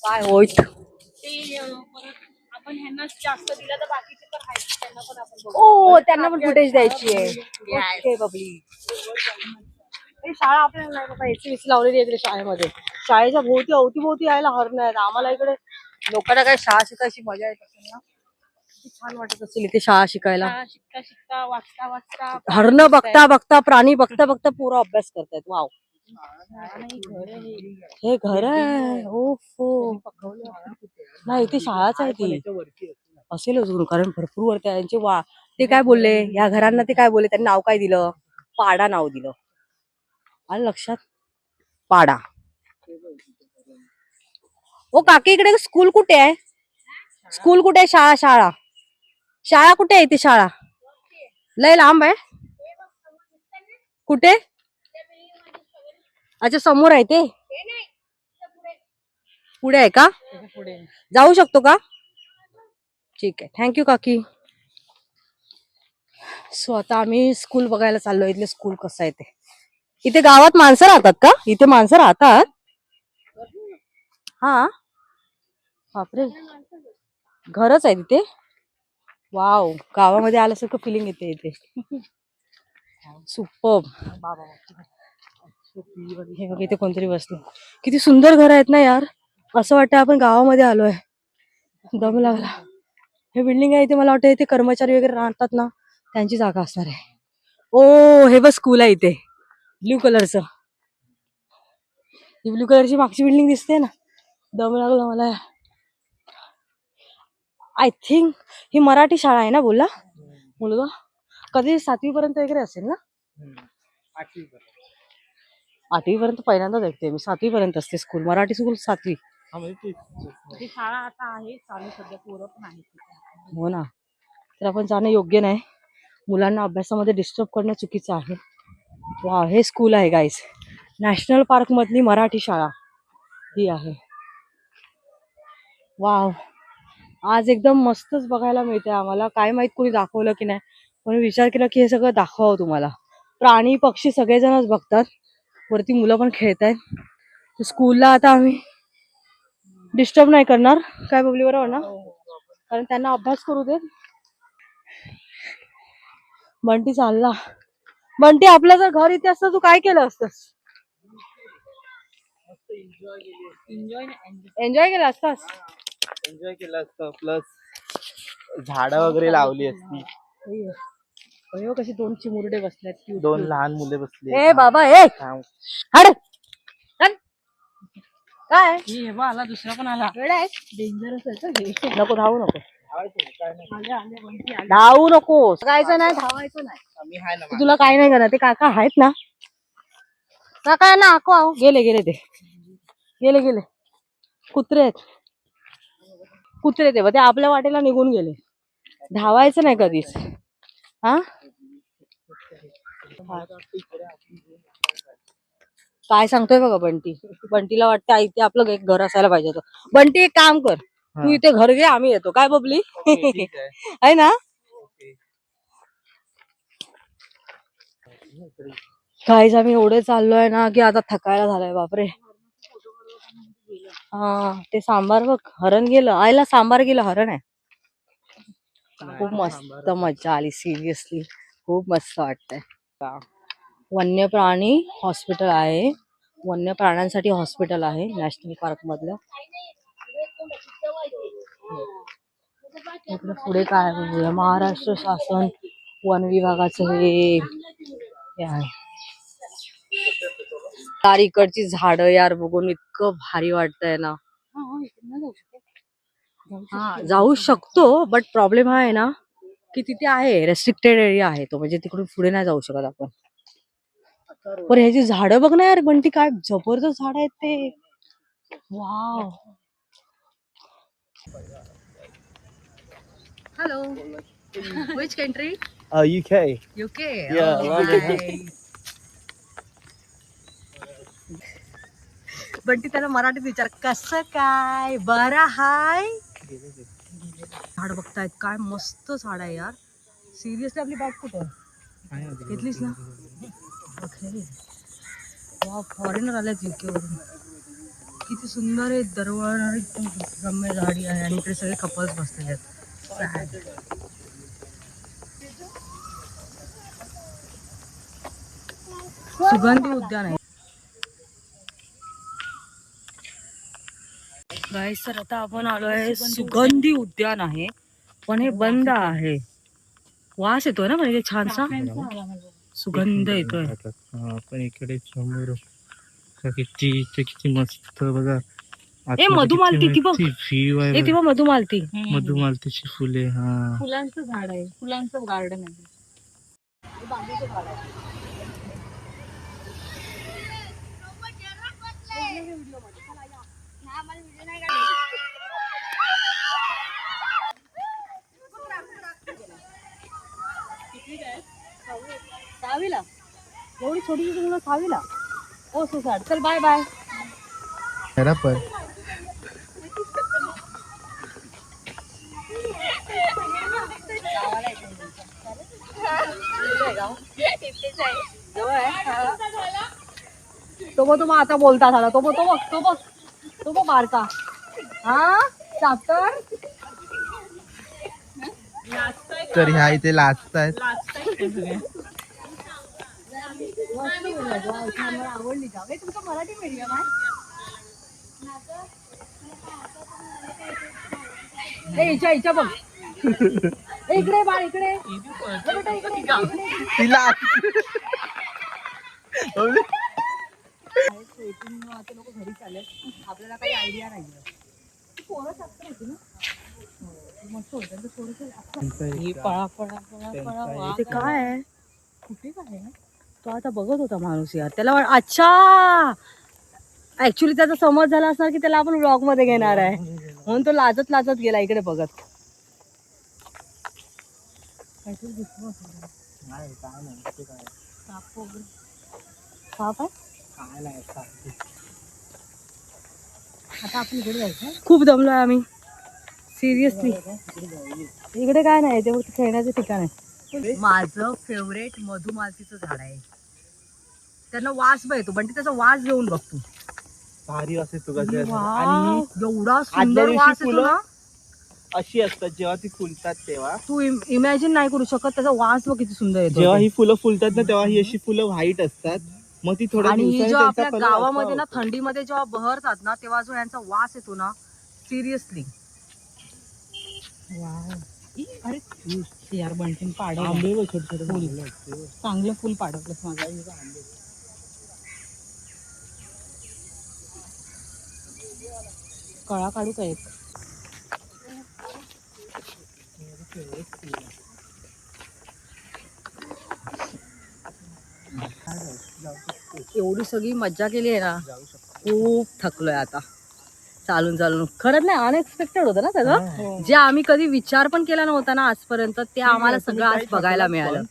काय होईल ते परत आपण ह्यांना जास्त दिलं तर बाकीचे पण आहेत त्यांना पण आपण बघू. ओ त्यांना पण फुटेज द्यायची आहे. ओके बबली. ही शाळा आपल्याला नाही बाबा एसी लावलेली आहे शाळेमध्ये. शाळेच्या भोवती अवतीभोवती यायला हरणं आहेत. आम्हाला इकडे लोकांना काय शाळा शिकायची मजा येत असेल ना. किती छान वाटत असेल इथे शाळा शिकायला. शिकता शिकता वाचता वाचता हरणं बघता बघता प्राणी बघता बघता पुरा अभ्यास करतायत. वाव हे घर आहे. हो नाही इथे शाळाच आहे ती असेल अजून कारण भरपूर वरती आहे. यांचे वा ते काय बोलले या घरांना ते काय बोलले त्यांनी नाव काय दिलं पाडा नाव दिलं. आलं लक्षात पाडा. ओ काकी इकडे स्कूल कुठे आहे. स्कूल कुठे आहे. शाळा शाळा शाळा कुठे आहे. इथे शाळा लय लांब आहे. कुठे अच्छा समोर आहे ते पुढे आहे का जाऊ शकतो का. ठीक आहे थँक्यू काकी. सो आता आम्ही स्कूल बघायला चाललो. इथले स्कूल कसं आहे ते. इथे गावात माणसं राहतात का. इथे माणसं राहतात. हा बापरे घरच आहे तिथे. वाव गावामध्ये आल्यासारखं फिलिंग येते इथे. सुपर्ब. हे बघ इथे कोणतरी बसलो. किती सुंदर घर आहेत ना यार. असं वाटतं आपण गावामध्ये आलोय. दम लागला. हे बिल्डिंग आहे इथे मला वाटतं इथे कर्मचारी वगैरे राहतात ना त्यांची जागा असणार आहे. ओ हे बघ स्कूल आहे इथे ब्ल्यू कलरचं. ही ब्ल्यू कलरची मागची बिल्डिंग दिसते ना. दम लागला मला. आय थिंक ही मराठी शाळा आहे ना बोलला मुलगा. कधी 7वी पर्यंत वगैरे असेल ना. 8वी पर्यंत पहिल्यांदाच ऐकते मी. 7वी पर्यंत असते स्कूल. मराठी स्कूल 7वी. शाळा आता आहे चालू सध्या पोरं पण आहेत. हो ना तर आपण जाणं योग्य नाही. मुलांना अभ्यासामध्ये डिस्टर्ब करणं चुकीचं आहे. वा हे स्कूल आहे गाईस. नॅशनल पार्क मधली मराठी शाळा ही आहे. वाव आज एकदम मस्तच बघायला मिळते आम्हाला. काय माहित कोणी दाखवलं की नाही पण विचार केला की हे सगळं दाखवावं तुम्हाला. प्राणी पक्षी सगळेजणच बघतात. वरती मुलं पण खेळतायत. स्कूलला आता आम्ही डिस्टर्ब नाही करणार. काय बबली बरोबर ना कारण त्यांना अभ्यास करू देत. बंटी चालला. बंटी आपलं जर घर इथे असतं तू काय केलं असतंस. एन्जॉय केलं असतास. एन्जॉय केलं असतं प्लस झाडं वगैरे लावली असती. कशी 2 चिमुरडे बसल्यात. 2 लहान मुले बसले. ए बाबा ए हड काय आला दुसरा पण आला. डेंजरस आहे. नको धावू नको. धावू नको. जायचं नाही धावायचं नाही. तुला काय नाही करणार. ते काका आहेत ना काका ना आको गेले गेले ते गेले गेले. कुत्रे आहेत. कुत्रे ते आपल्या वाटेला निघून गेले. धावायचं नाही कधीच. हा काय सांगतोय बघा बंटी. बंटीला वाटतं इथे आपलं एक घर असायला पाहिजे होतं. बंटी एक काम कर तू इथे घर घे आम्ही येतो. काय बबली आहे ना. काहीच आम्ही एवढे चाललोय ना की आता थकायला झालाय बापरे. हा ते सांबार बघ हरण गेलं. आईला सांबार गेलं हरण आहे. खूप मस्त मजा आली. सिरियसली खूप मस्त वाटतंय. वन्य प्राणी हॉस्पिटल आहे. वन्य प्राण्यांसाठी हॉस्पिटल आहे नॅशनल पार्क मधलं. इकडे पुढे काय बघूया. महाराष्ट्र शासन वन विभागाचं हे आहे. यार इकडची झाडं यार बघून इतकं भारी वाटतंय ना. हा जाऊ शकतो बट प्रॉब्लेम हा आहे ना की तिथे आहे रेस्ट्रिक्टेड एरिया आहे तो. म्हणजे तिकडून पुढे नाही जाऊ शकत आपण. पण ह्याची झाडं बघ ना यार बंटी काय जबरदस्त झाड आहेत ते. Wow. Hello which country. UK. UK. Bunty त्याला मराठीत विचार कसं काय बरं हाय. झाड बघतायत काय मस्त झाड आहे यार. सिरियसली आपली बॅग कुठे घेतलीस ना. ओके वा फॉरेनर आल्यात UK वरून. किती सुंदर आहे, दरवळणारी रम्य झाडी आहे आणि इकडे सगळे कपल्स बसलेले आहेत. सुगंधी उद्यान आहे गाईस. तर आता आपण आलो आहे, सुगंधी उद्यान आहे पण हे बंद आहे. वास येतोय ना म्हणजे छानसा सुगंध येतोय. पण इकडे समोर किती मस्त बघा. ए मधुमालती ती बघ, ए ती बघ मधुमालती. मधुमालतीची फुले. हा, फुलांचं झाड आहे, फुलांचं गार्डन आहे. सहावीला एवढी छोटीशी मुलं सहावीला. ओ सुसाट, चल बाय बाय. पण तो मग आता बोलता झाला. तो बघ बारका. हा चाप्टर. तर ह्या इथे लास्ट आहेत. आवडली का तुमचं मराठी मीडियम आहे? इच्छा बघ. इकडे बाळ, इकडे तिला लोक घरी चालेल, आपल्याला काही आयडिया नाही. पोरं शास्त्र होती ना, मस्त होतं. पळा ते काय आहे, कुठे काय आहे तो आता बघत होता माणूस यार. त्याला अच्छा ऍक्च्युली त्याचा समज झाला असणार की त्याला आपण ब्लॉग मध्ये घेणार आहे म्हणून तो लाजत गेला इकडे बघत. साप आहे. आता आपण इकडे जायचं. खूप दमलोय आम्ही सिरियसली. इकडे काय नाही, ते फक्त खेळण्याचं ठिकाण आहे. माझं फेवरेट मधुमालतीचं झाड आहे. त्यांना वास येतो पण त्याचा वास घेऊन बघतो. भारी असे तुगाचे आणि एवढा सुंदर वास येतो ना. अशी असतात जेव्हा ती फुलतात तेव्हा. तू इमॅजिन नाही करू शकत त्याचा वास बघ किती सुंदर येतो. जेव्हा ही फुलं फुलतात ना तेव्हा ही अशी फुलं व्हाईट असतात. मग ती थोड्या आणि दिवसांनी जो त्यांचा आपल्या color गावामध्ये असा ना थंडीमध्ये जेव्हा बहरतात ना तेव्हा जो यांचा वास येतो ना, सिरियसली. अरे यार बंटीन पाडव आंबे व छोटे छोटे चांगलं फुल पाडवलंस माझा. कळा काढू का एक? एवढी सगळी मज्जा केली आहे ना, खूप थकलोय आता चालून. खरंच नाही, अनएक्सपेक्टेड होतं ना सगळं. जे आम्ही कधी विचार पण केला नव्हता ना आजपर्यंत, ते आम्हाला सगळं आज बघायला मिळालं.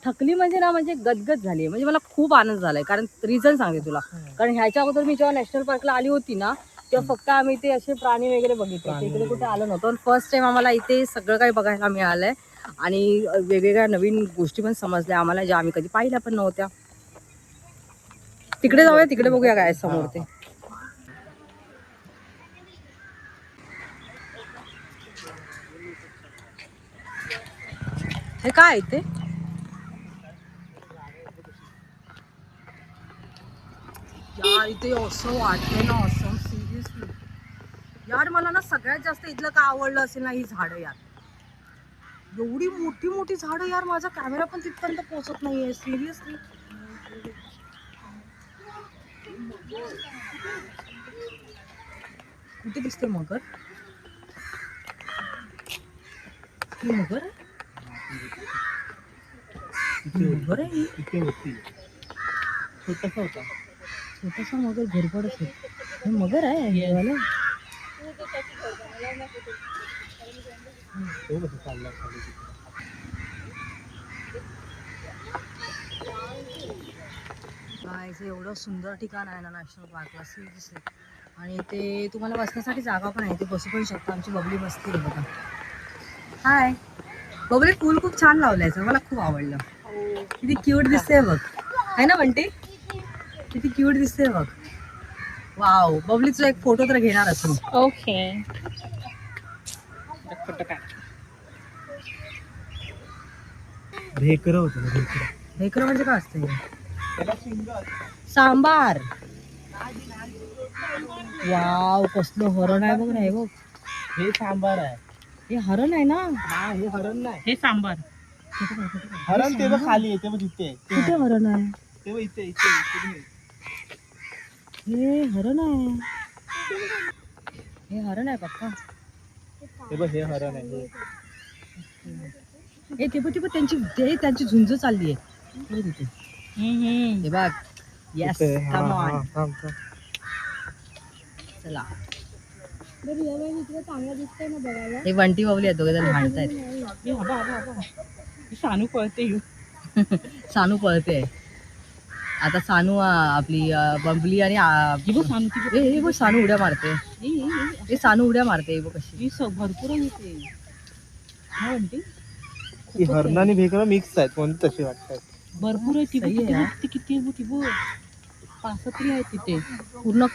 थकली म्हणजे ना, म्हणजे गदगद झाली. म्हणजे मला खूप आनंद झालाय. कारण रिझन सांगते तुला. कारण ह्याच्या अगोदर मी जेव्हा नॅशनल पार्कला आली होती ना, तेव्हा फक्त आम्ही इथे असे प्राणी वगैरे बघितले, इकडे कुठे आलो नव्हतो. फर्स्ट टाइम आम्हाला इथे सगळं काही बघायला मिळालंय आणि वेगवेगळ्या नवीन गोष्टी पण समजल्या आम्हाला, ज्या आम्ही कधी पाहिल्या पण नव्हत्या. तिकडे जाऊया, तिकडे बघूया काय समोर ते. हे काय ते यार, इथे असं वाटतंय ना, असं सिरियसली यार. मला ना सगळ्यात जास्त इथलं का आवडलं असेल ना, ही झाडं यार. एवढी मोठी मोठी झाडं यार. माझा कॅमेरा पण तिथपर्यंत पोहोचत नाहीये सिरियसली. कुठे दिसते मगर? ही मगर आहे? मगर आहे ही? छोटासा मगर घोरपडच आहे. हे मगर आहे हे वाला? एवढं सुंदर ठिकाण आहे ना नॅशनल पार्कला, सिरियसली. आणि ते तुम्हाला बसण्यासाठी जागा पण आहे, ते बसू पण शकतो. आमची बबली बसते बघा. हाय बबली, फुल खूप छान लावलायचं, मला खूप आवडलं. किती क्यूट दिसते बघ, आहे ना बंटी? किती क्यूट दिसते बघ. वाव, बबलीचा एक फोटो तर घेणार असेल. ओके. ढेकर होतं ढेकर म्हणजे काय असतं हे? सांबार. वाव, कसलं हरण आहे बघ ना, हे बघ. हे सांबार आहे. हे हरण आहे ना? हे हरण नाही. हे सांबार. हरण ते बघ खाली आहे, ते बघ इथे. कुठे हरण आहे? ते बघ इथे इथे इथे. हे हरण आहे. हे हरण आहे पप्पा. हे बघ हे हरण आहे. हे ते बघ त्यांची झुंज चालली आहे. हे तिथे. हे बघ. Yes, come on. चला. हे बंटी बावली आहेत, दोघे जण भांडतायत. सानू पळते. सानू पळते. आता सानू आपली बंबली आणि हे बघ सानू उड्या मारते. हे सानू उड्या मारते, हे बघ कशी. भरपूर येते. ही हरण आणि भेकर मिक्स आहेत, कोणती तशी वाटतात. भरपूर आहे. ती सही आहे. किती आहे ती बघ. 5 तरी आहे तिथे पूर्ण.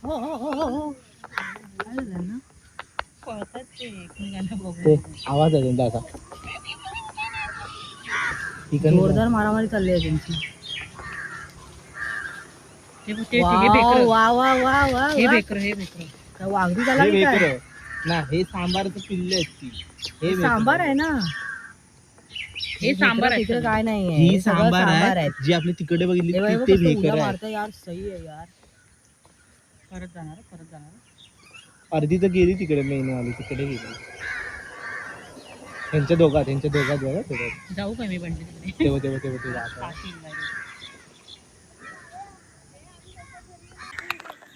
काय झालं ना? पळतात ते एकमेकांना बघून. ते आवाज आहे त्यांचा असा. जोरदार मारामारी चालली आहे त्यांची. हे बघ, ते वा हे बेकर. वा वा वा वा. हे बेकर. काय वाघरी झाला हे की काय? भेकर ना, हे सांबारचं पिल्ले आहेत ती. हे सांबार आहे ना. हे सांबार आहे. तिकडे काय नाही ही सांबार आहे जी आपली तिकडे बघितली ते भेकर आहे. मारता यार, सही आहे यार. परत जाणार. अर्धी तर गेली तिकडे, मेन वाली तिकडे गेली. त्यांच्या दोघात बघा तेव्हा जाऊ का मी बंटी तिकडे? तेव्हा आता.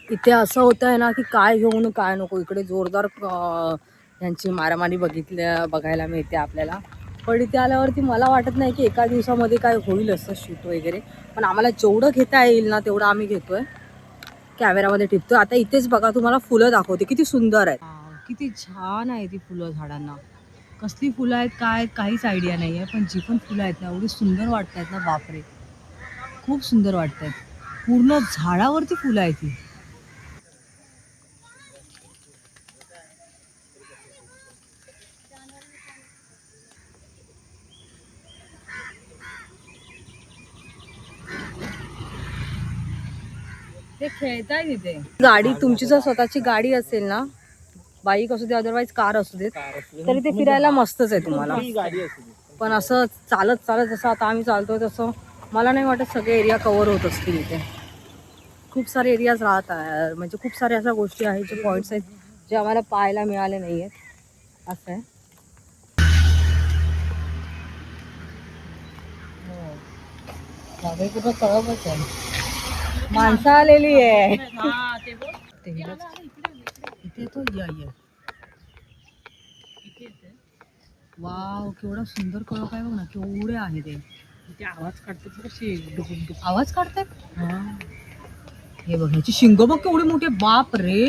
इथे असं होत आहे ना की काय घेऊन काय नको. इकडे जोरदार यांची मारामारी बघायला मिळते आपल्याला. पण इथे आल्यावरती मला वाटत नाही की एका दिवसामध्ये काय होईल असं शूट वगैरे. पण आम्हाला जेवढं घेता येईल ना तेवढं आम्ही घेतोय, कॅमेरामध्ये टिपतोय. आता इथेच बघा, तुम्हाला फुलं दाखवते किती सुंदर आहेत. किती छान आहे ती फुलं झाडांना. कसली फुलं आहेत काय काहीच आयडिया नाही आहे, पण जी पण फुलं आहेत ना एवढी सुंदर वाटत आहेत ना, बापरे खूप सुंदर वाटत आहेत. पूर्ण झाडावरती फुलं आहेत ती. ते खेळताय तिथे. गाडी तुमची जर स्वतःची गाडी असेल ना, बाईक असू दे अदरवाईज कार असू दे, तरी ते फिरायला मस्तच आहे तुम्हाला. गाडी असते. पण असं चालत जसं आता आम्ही चालतोय तसं मला नाही वाटत सगळे एरिया कव्हर होत असतील इथे. खूप सारे एरियाज राहत आहे, म्हणजे खूप साऱ्या अशा गोष्टी आहेत जे पॉईंट्स आहेत जे आम्हाला पाहायला मिळाले नाही आहेत. असं आहे. पूर्ण कळपच आहे. माणसं आलेली आहे. इथे तो वाव, केवढा सुंदर कळप आहे बघ ना, केवढे आहे ते. ते आवाज काढतात कसे. आवाज काढतात. हे बघ, ह्याची शिंग बघ केवढी मोठी. बाप रे,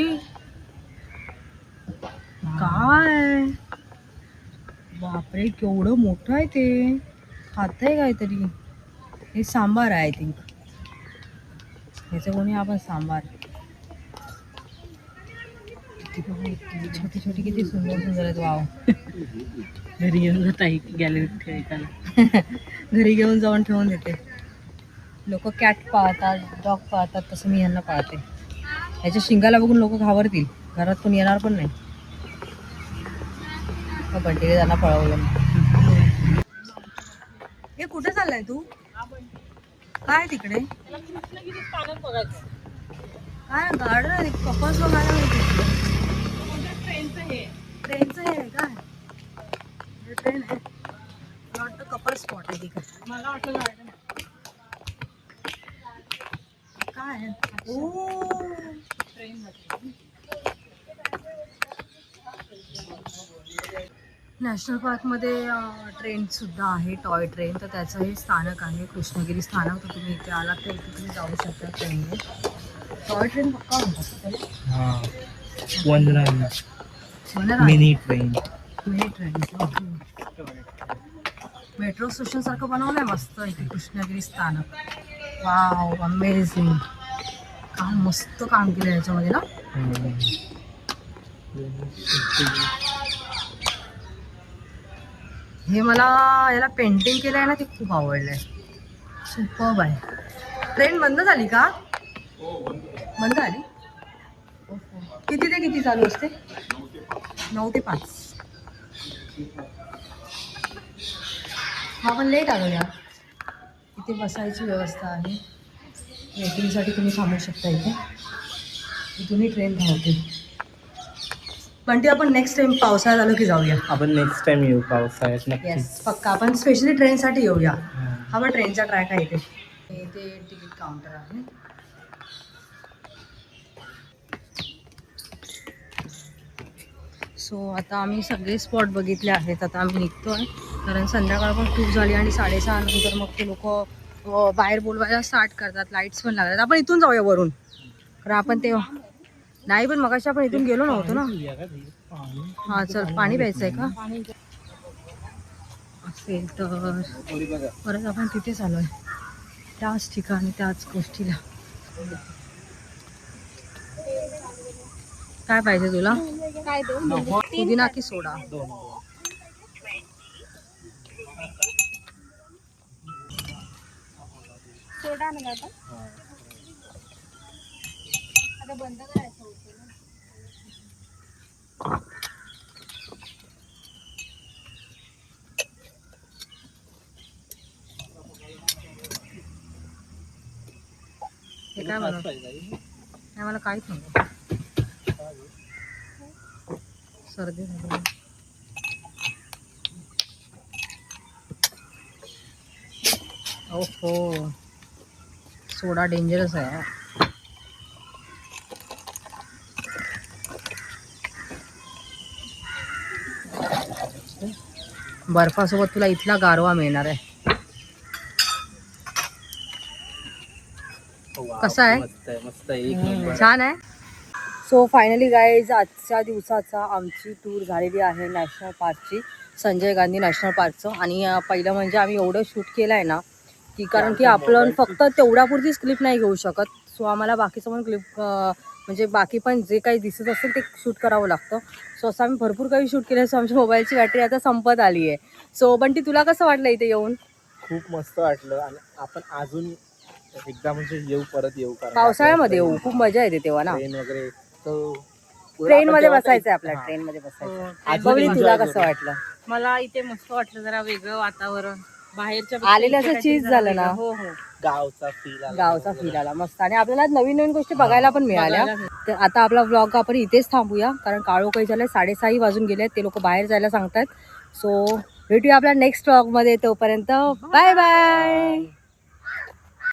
काय बापरे, केवढं मोठं आहे ते. खातंय काहीतरी. हे सांबार आहे आय थिंक. ह्याचं कोणी आपण सांबार. छोटी छोटी किती सुंदर सुंदर आहेत. वाव. घरी घेऊन जात आहे गॅलरीत ठेवायला. घरी घेऊन जाऊन ठेवून देते. लोक कॅट पाळतात, डॉग पाळतात, तसं मी यांना पाळते. ह्याच्या शिंगाला बघून लोक घाबरतील, घरात कोण येणार पण नाही. बंटीने त्यांना पळवलं. हे कुठे चाललाय तू? काय तिकडे काय गार्डन आहे? कपल्स बघायला मिळते. ट्रेनचं हे आहे काय? ट्रेन आहे वाटतं. कपल स्पॉट आहे तिकडे. मला वाटलं गार्डन काय आहे? ओ, ट्रेन. नॅशनल पार्कमध्ये ट्रेन सुद्धा आहे, टॉय ट्रेन. तर त्याचं हे स्थानक आहे कृष्णगिरी स्थानक. तर तुम्ही इथे आलात तर इथे तुम्ही जाऊ शकता ट्रेनने. टॉय ट्रेन पक्का म्हणतात. Mini train. मेट्रो स्टेशन सारखं बनवलंय मस्त इथे कृष्णगिरी स्थानक. Wow, amazing. काम मस्त काम केलं याच्यामध्ये ना. हे मला याला पेंटिंग केलंय ना ते खूप आवडलंय. सुपर्ब आहे. ट्रेन बंद झाली का? बंद झाली. किती ते किती चालू असते? 9 ते 5. हा पण लेट आलो यार. इथे बसायची व्यवस्था आहे. वेटिंगसाठी तुम्ही थांबू शकता इथे. इथूनही ट्रेन धावते. पण ते आपण नेक्स्ट टाइम पावसाळ्यात आलो की जाऊया. आपण नेक्स्ट टाइम येऊ पावसाळ्यात नक्की. येस पक्का. आपण स्पेशली ट्रेनसाठी येऊया. हा पण ट्रेनचा ट्रॅक आहे इथे. इथे तिकीट काउंटर आहे. सो आता आम्ही सगळे स्पॉट बघितले आहेत. आता आम्ही निघतोय कारण संध्याकाळ पण खूप झाली आणि 6:30 नंतर मग ते लोक बाहेर बोलवायला स्टार्ट करतात. लाईट्स पण लागतात. आपण इथून जाऊया वरून. कारण आपण ते नाही पण मगाशी आपण इथून गेलो नव्हतो ना. हा चल पाणी प्यायचं आहे का असेल तर परत आपण तिथेच आलोय. त्याच ठिकाणी त्याच गोष्टीला. काय पाहिजे तुला? काय देऊ? पुदिना की सोडा? सोडा ना दादा. आता बंद करायचं होतं ना. हे काय मला नाही मला काहीच नको. सर्दी झाली. ओहो सोडा डेंजरस आहे. बर्फासोबत तुला इथला गारवा मिळणार आहे. कसा आहे? मस्त आहे. एक नंबर. छान आहे. सो फायनली गाईज आजच्या दिवसाचा आमची टूर झालेली आहे नॅशनल पार्कची. संजय गांधी नॅशनल पार्कचं. आणि पहिलं म्हणजे आम्ही एवढं शूट केलं आहे ना की कारण की आपण फक्त तेवढ्यापुरतीच क्लिप नाही घेऊ शकत. सो आम्हाला बाकीचं पण क्लिप म्हणजे बाकी पण जे काही दिसत असेल ते शूट करावं लागतं. सो असं आम्ही भरपूर काही शूट केलं. सो आमच्या मोबाईलची बॅटरी आता संपत आली आहे. सो बंटी तुला कसं वाटलं इथे येऊन? खूप मस्त वाटलं. आणि आपण अजून एकदा म्हणजे येऊ, परत येऊ. पावसाळ्यामध्ये येऊ. खूप मजा येते तेव्हा ना. ट्रेन वगैरे ट्रेन मध्ये बसायचं आपल्याला. ट्रेन मध्ये बसायचं. बबली तुला कसं वाटलं? मला इथे मस्त वाटलं. जरा वेगळं वातावरण. बाहेरच्या आलेलं असं चीज झालं ना. हो हो. गावचा फील आला. गावचा फील आला मस्त. आणि आपल्याला नवीन नवीन गोष्टी बघायला पण मिळाल्या. तर आता आपला व्लॉग आपण इथेच थांबूया कारण काळो काही झालंय. 6:30 वाजून गेले. ते लोक बाहेर जायला सांगतात. सो भेटूया आपल्या नेक्स्ट व्लॉग मध्ये. तोपर्यंत बाय बाय.